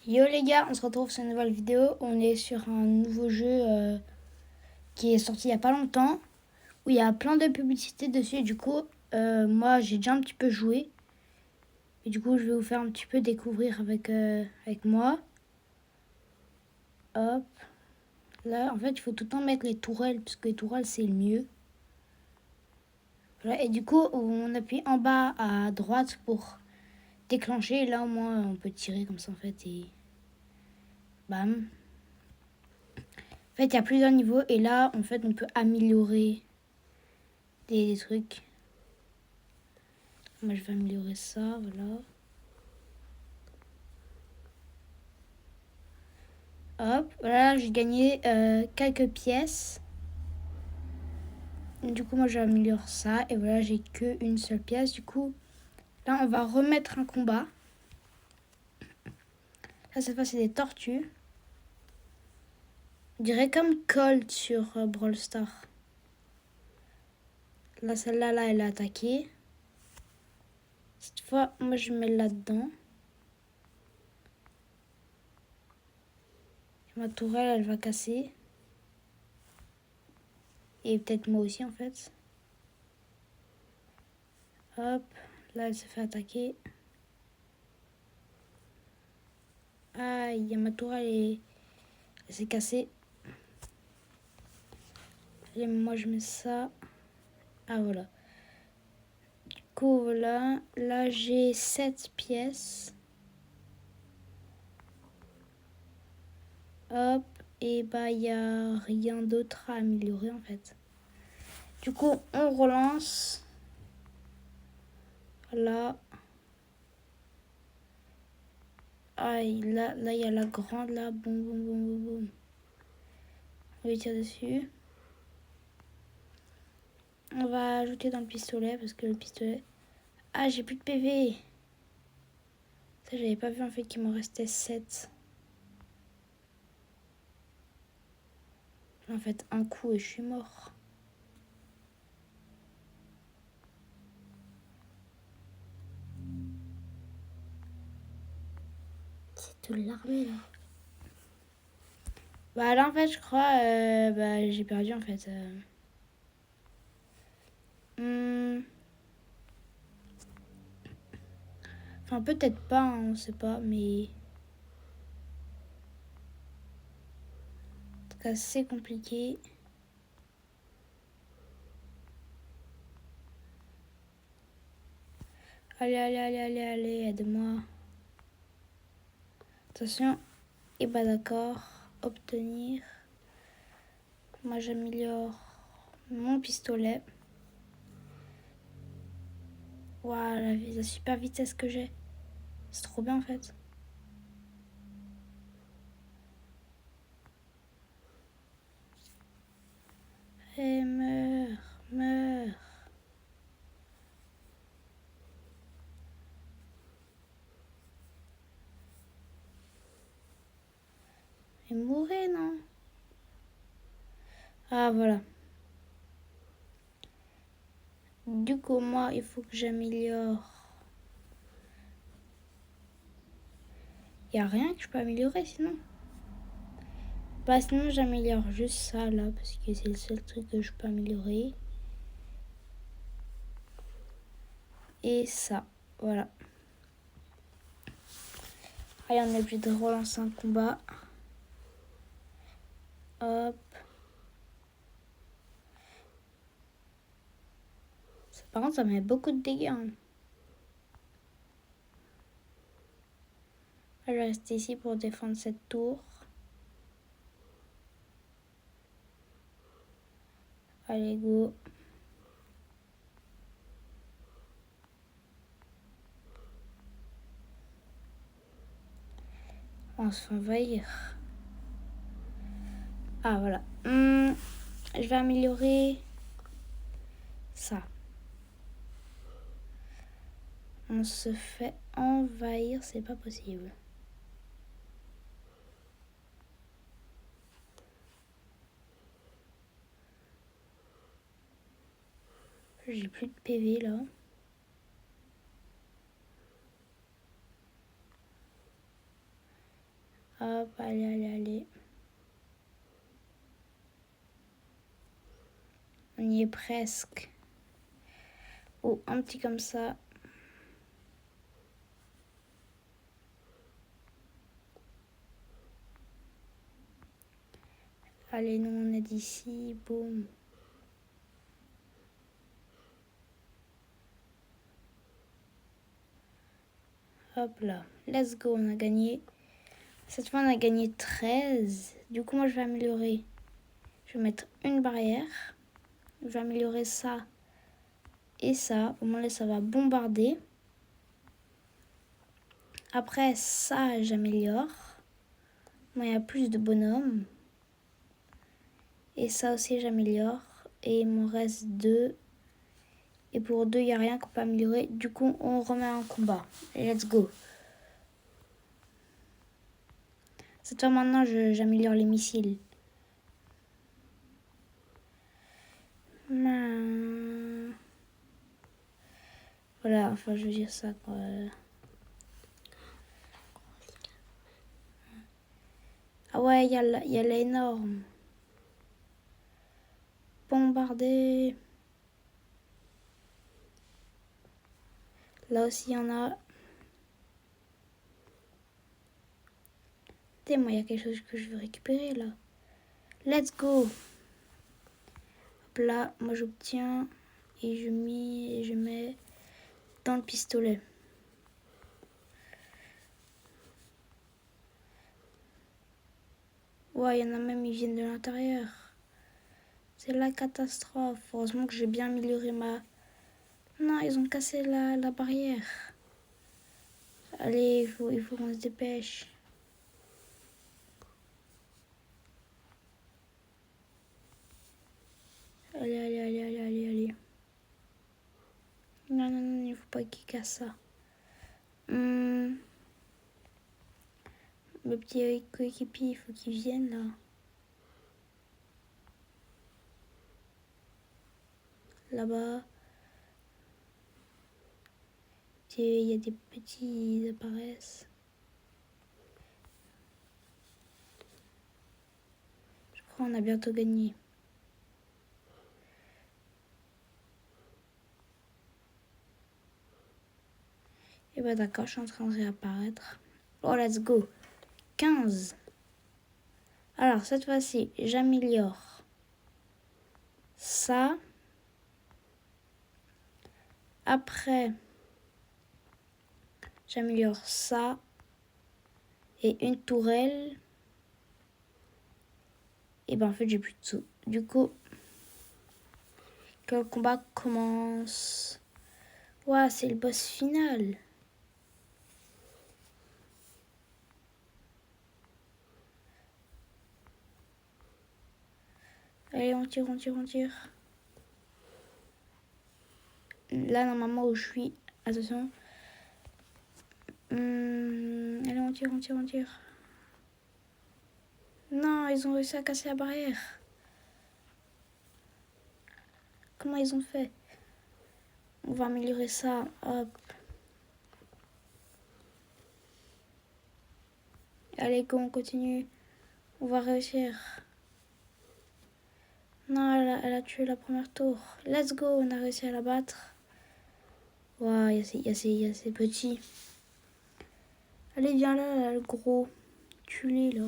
Yo les gars, on se retrouve sur une nouvelle vidéo. On est sur un nouveau jeu qui est sorti il y a pas longtemps, où il y a plein de publicités dessus. Et du coup, moi j'ai déjà un petit peu joué. Et du coup, je vais vous faire un petit peu découvrir avec moi. Hop, là en fait, il faut tout le temps mettre les tourelles, parce que les tourelles c'est le mieux. Voilà, et du coup, on appuie en bas à droite pour déclencher. Et là, au moins, on peut tirer comme ça en fait. Et bam. En fait, il y a plusieurs niveaux. Et là, en fait, on peut améliorer des trucs. Moi, je vais améliorer ça, voilà. Hop, voilà, j'ai gagné quelques pièces. Du coup, moi, j'améliore ça. Et voilà, j'ai qu'une seule pièce. Du coup, là, on va remettre un combat. Là, cette fois, c'est des tortues. On dirait comme Colt sur Brawl Stars. Là, celle-là, là, elle a attaqué. Cette fois, moi, je mets là-dedans. Ma tourelle, elle va casser. Et peut-être moi aussi, en fait. Hop, là, elle se fait attaquer. Aïe, ma tourelle, elle s'est cassée. Et moi, je mets ça. Ah, voilà. Du coup, voilà. Là, j'ai 7 pièces. Hop. Et bah, il n'y a rien d'autre à améliorer, en fait. Du coup, on relance. Voilà. Aïe, là, il y a la grande, là. Boum, boum, boum, boum, boum. On lui tire dessus. On va ajouter dans le pistolet, parce que le pistolet... Ah, j'ai plus de PV. Ça, j'avais pas vu, en fait, qu'il m'en restait 7. En fait, un coup et je suis mort. C'est tout l'armée, là. Bah là, en fait, je crois... j'ai perdu, en fait. Enfin, peut-être pas, hein, on sait pas, mais... En tout cas, c'est compliqué. Allez, allez, allez, allez, allez, aide-moi. Attention. Et bah d'accord. Obtenir. Moi, j'améliore mon pistolet. Voilà, la super vitesse que j'ai. C'est trop bien, en fait. Et meurs, meurs. Et mourir, non? Ah, voilà. Du coup, moi, il faut que j'améliore. Il n'y a rien que je peux améliorer, sinon. Bah, sinon, j'améliore juste ça, là, parce que c'est le seul truc que je peux améliorer. Et ça, voilà. Allez, on est obligé de relancer un combat. Hop. Par contre, ça met beaucoup de dégâts, hein. Je vais rester ici pour défendre cette tour. Allez, go. On se fait envahir. Ah, voilà. Je vais améliorer ça. On se fait envahir, c'est pas possible. J'ai plus de PV là. Hop, allez, allez, allez. On y est presque. Oh, un petit comme ça. Allez, nous on est d'ici. Boum. Hop là. Let's go, on a gagné. Cette fois, on a gagné 13. Du coup, moi, je vais améliorer. Je vais mettre une barrière. Je vais améliorer ça et ça. Au moins, là, ça va bombarder. Après, ça, j'améliore. Moi, il y a plus de bonhommes. Et ça aussi, j'améliore. Et il m'en reste 2. Et pour 2, il n'y a rien qu'on peut améliorer. Du coup, on remet un combat. Let's go. Cette fois, maintenant, j'améliore les missiles. Voilà, enfin, je veux dire ça, quoi. Ah ouais, il y a l'énorme. Bombarder. Là aussi, il y en a. Moi, il y a quelque chose que je veux récupérer, là. Let's go. Hop là, moi, j'obtiens et je mets dans le pistolet. Ouais, il y en a même, ils viennent de l'intérieur. C'est la catastrophe. Heureusement que j'ai bien amélioré ma... Non, ils ont cassé la barrière. Allez, il faut qu'on se dépêche. Allez, allez, allez, allez, allez, allez. Non, non, non, il faut pas qu'ils cassent ça. Le petit coéquipier, il faut qu'il vienne là. Là-bas. Il y a des petits, ils apparaissent. Je crois qu'on a bientôt gagné. Et bah d'accord, je suis en train de réapparaître. Oh, let's go. 15. Alors, cette fois-ci, j'améliore ça. Après, j'améliore ça. Et une tourelle. Et ben en fait, j'ai plus de sous. Du coup, le combat commence. Ouah, c'est le boss final. Allez, on tire, on tire, on tire. Là, normalement, où je suis. Attention. Allez, on tire, on tire, on tire. Non, ils ont réussi à casser la barrière. Comment ils ont fait? On va améliorer ça. Hop. Allez, go, on continue. On va réussir. Non, elle a tué la première tour. Let's go, on a réussi à la battre. Waouh, il y a ces petits. Allez, viens là, le gros. Tue-les, là.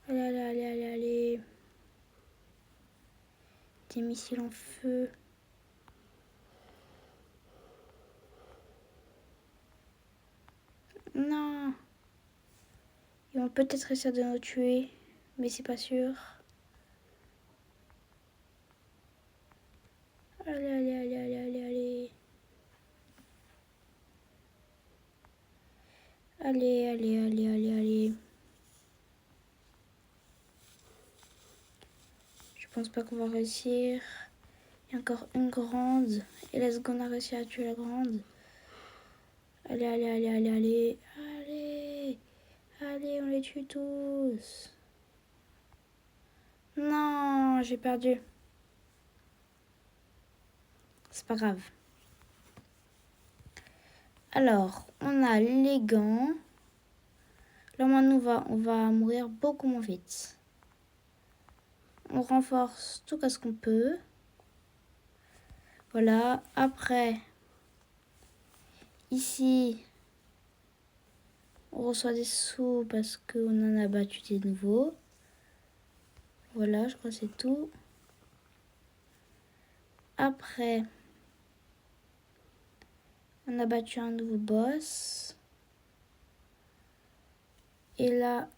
Allez, allez, allez, allez, allez. Des missiles en feu. Non. Ils vont peut-être réussir de nous tuer, mais c'est pas sûr. Allez, allez, allez, allez, allez, allez. Allez, allez, allez, allez, allez. Je pense pas qu'on va réussir. Il y a encore une grande. Et let's go, on a réussi à tuer la grande. Allez, allez, allez, allez, allez. Allez. Allez, on les tue tous. Non, j'ai perdu. C'est pas grave. Alors, on a les gants. Là, maintenant, on va mourir beaucoup moins vite. On renforce tout ce qu'on peut. Voilà. Après, ici, on reçoit des sous parce qu'on en a battu des nouveaux. Voilà, je crois que c'est tout. Après, on a battu un nouveau boss. Et là,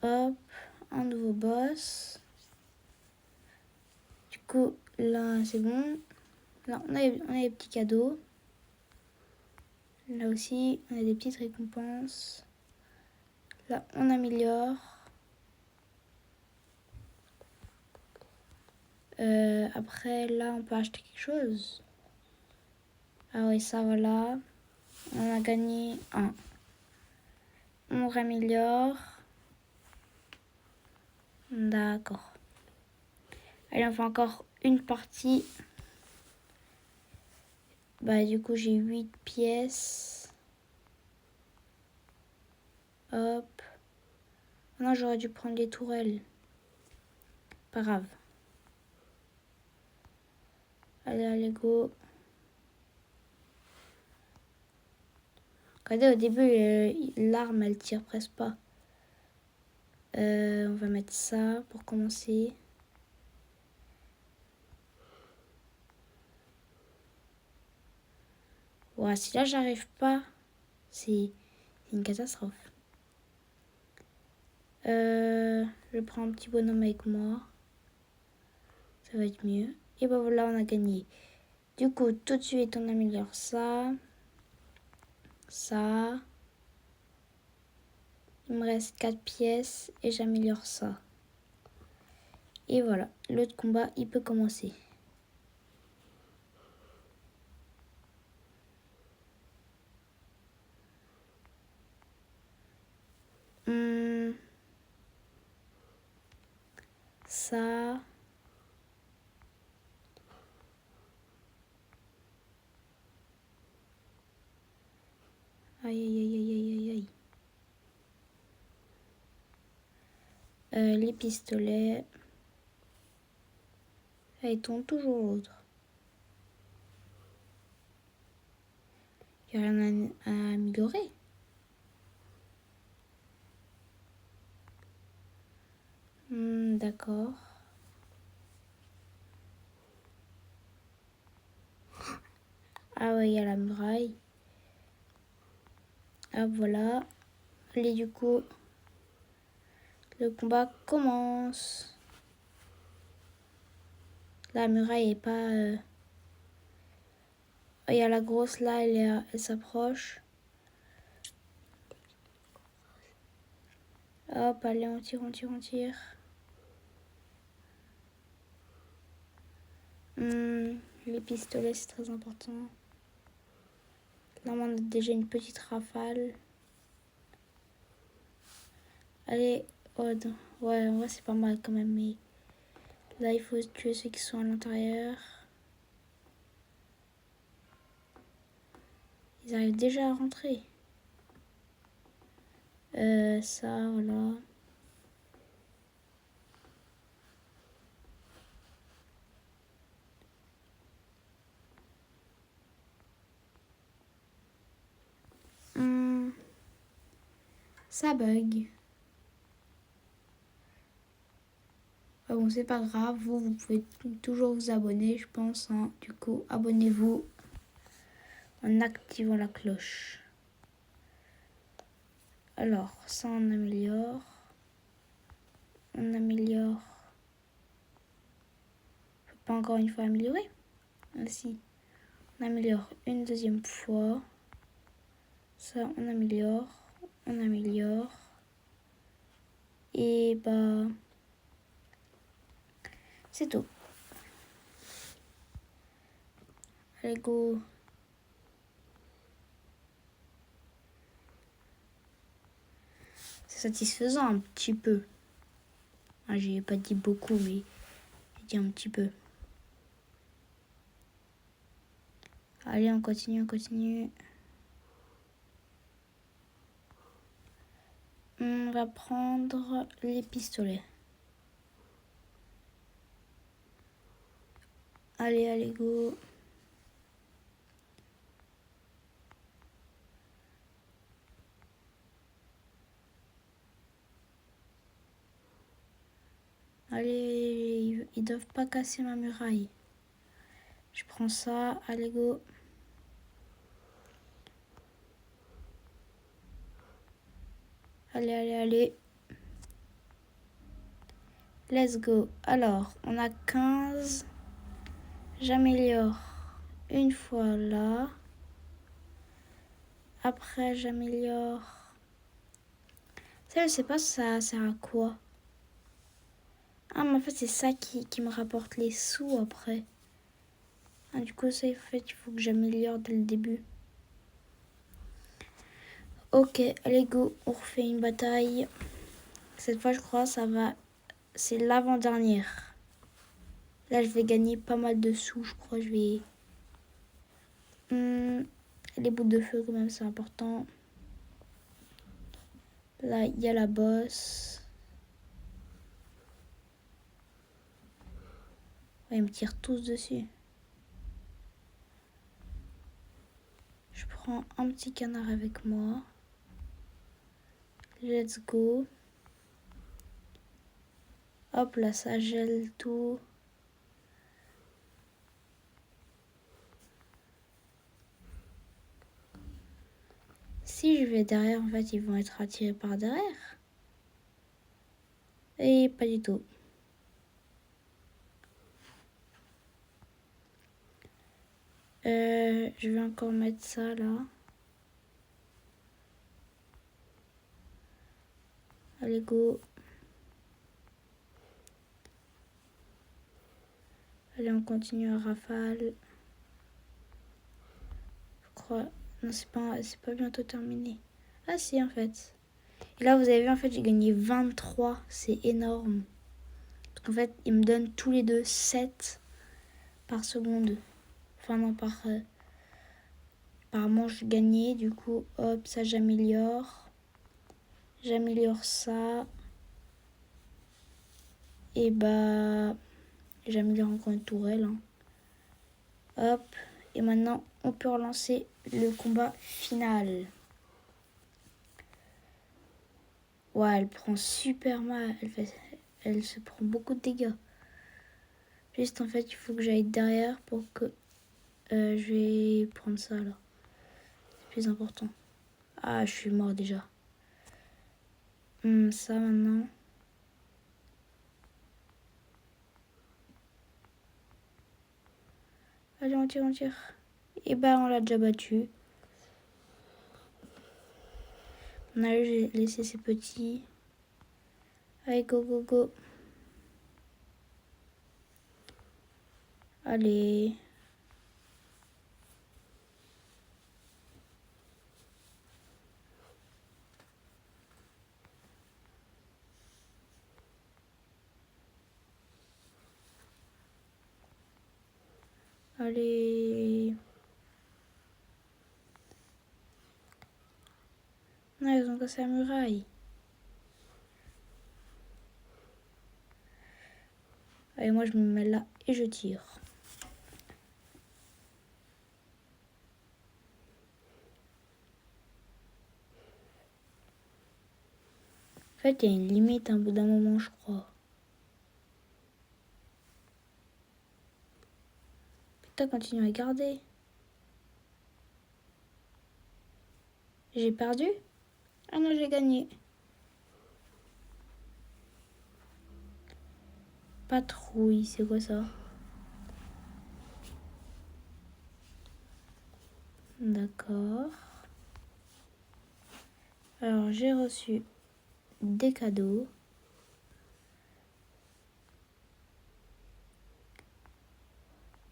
hop, un nouveau boss. Du coup, là, c'est bon. Là, on a des petits cadeaux. Là aussi, on a des petites récompenses. Là, on améliore. Après, là, on peut acheter quelque chose. Ah oui, ça, voilà. On a gagné un. On raméliore. D'accord. Allez, on fait encore une partie. Bah, du coup, j'ai 8 pièces. Hop. Non, j'aurais dû prendre les tourelles. Pas grave. Allez, go. Regardez, au début, l'arme, elle tire presque pas. On va mettre ça pour commencer. Ouais, si là, j'arrive pas, c'est une catastrophe. Je prends un petit bonhomme avec moi. Ça va être mieux. Et ben voilà, on a gagné. Du coup, tout de suite, on améliore ça. Ça. Il me reste 4 pièces et j'améliore ça. Et voilà, l'autre combat, il peut commencer. Ça. Aïe, aïe, aïe, aïe, aïe, aïe, aïe. Les pistolets. Ah, ils tournent toujours l'autre. Il n'y a rien à améliorer. D'accord. Ah ouais, il y a la muraille. Ah voilà. Allez, du coup, le combat commence. La muraille est pas... Il y a la grosse là, elle s'approche. Hop, allez, on tire, on tire, on tire. Les pistolets, c'est très important. Là, on a déjà une petite rafale. Allez, ouais, en vrai, c'est pas mal quand même, mais là, il faut tuer ceux qui sont à l'intérieur. Ils arrivent déjà à rentrer. Ça, voilà. Ça bug. Ah bon, c'est pas grave. Vous pouvez toujours vous abonner, je pense. Hein. Du coup, abonnez-vous en activant la cloche. Alors, ça, on améliore. On améliore. Je peux pas encore une fois améliorer. Ainsi, on améliore une deuxième fois. Ça, on améliore. On améliore. Et bah, c'est tout. Allez, go. C'est satisfaisant un petit peu. Ah, j'ai pas dit beaucoup, mais j'ai dit un petit peu. Allez, on continue, on continue. On va prendre les pistolets. Allez, allez, go. Allez, ils doivent pas casser ma muraille. Je prends ça, allez, go. Allez, allez, allez. Let's go. Alors, on a 15. J'améliore une fois là. Après, j'améliore. Ça, je sais pas ça sert à quoi. Ah, mais en fait, c'est ça qui me rapporte les sous après. Ah, du coup, ça, en fait, il faut que j'améliore dès le début. Ok, allez, go. On refait une bataille. Cette fois, je crois, ça va. C'est l'avant-dernière. Là, je vais gagner pas mal de sous, je crois. Je vais. Les boules de feu, quand même, c'est important. Là, il y a la bosse. Ouais, ils me tirent tous dessus. Je prends un petit canard avec moi. Let's go. Hop, là, ça gèle tout. Si je vais derrière, en fait, ils vont être attirés par derrière. Et pas du tout. Je vais encore mettre ça, là. Allez, go. Allez, on continue à rafale. Je crois. Non, c'est pas bientôt terminé. Ah si, en fait. Et là, vous avez vu, en fait, j'ai gagné 23. C'est énorme. Parce qu'en fait, ils me donnent tous les deux 7 par seconde. Enfin, non, par manche gagnée. Du coup, hop, ça, j'améliore. J'améliore ça. Et bah, j'améliore encore une tourelle. Hein. Hop. Et maintenant, on peut relancer le combat final. Ouais, elle prend super mal. Elle se prend beaucoup de dégâts. Juste, en fait, il faut que j'aille derrière pour que... je vais prendre ça, là. C'est plus important. Ah, je suis mort déjà. Ça, maintenant. Allez, on tire, on tire. Et bah, on l'a déjà battu. On a laissé ses petits. Allez, go, go, go. Allez. Allez. Non, ils ont cassé la muraille. Allez, moi, je me mets là et je tire. En fait, il y a une limite un bout d'un moment, je crois. Putain, continue à garder. J'ai perdu? Ah non, j'ai gagné. Patrouille, c'est quoi ça? D'accord. Alors, j'ai reçu des cadeaux.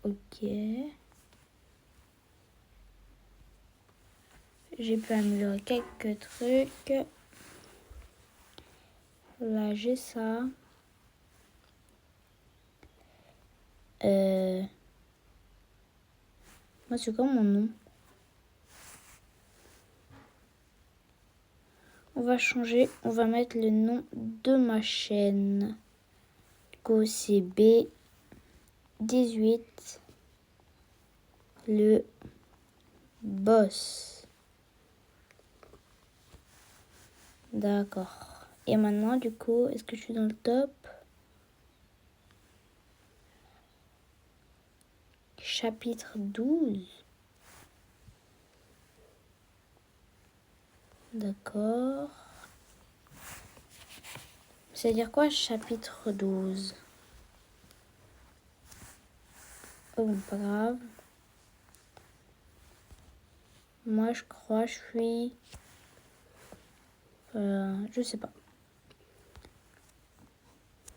Ok. J'ai pu améliorer quelques trucs. Là, j'ai ça. Moi, c'est quoi mon nom? On va changer. On va mettre le nom de ma chaîne. Du coup, c'est B18. Le boss. D'accord. Et maintenant, du coup, est-ce que je suis dans le top? Chapitre 12. D'accord. C'est-à-dire quoi, chapitre 12? Oh, bon, pas grave. Moi, je crois, je suis... je sais pas.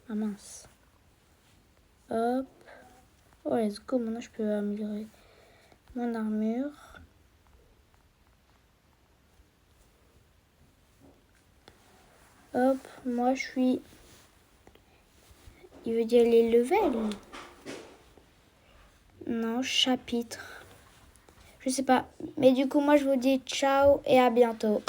Ah mince. Hop. Oh, let's go. Maintenant, je peux améliorer mon armure. Hop, moi, je suis... Il veut dire les levels? Non, chapitre. Je sais pas. Mais du coup, moi, je vous dis ciao et à bientôt.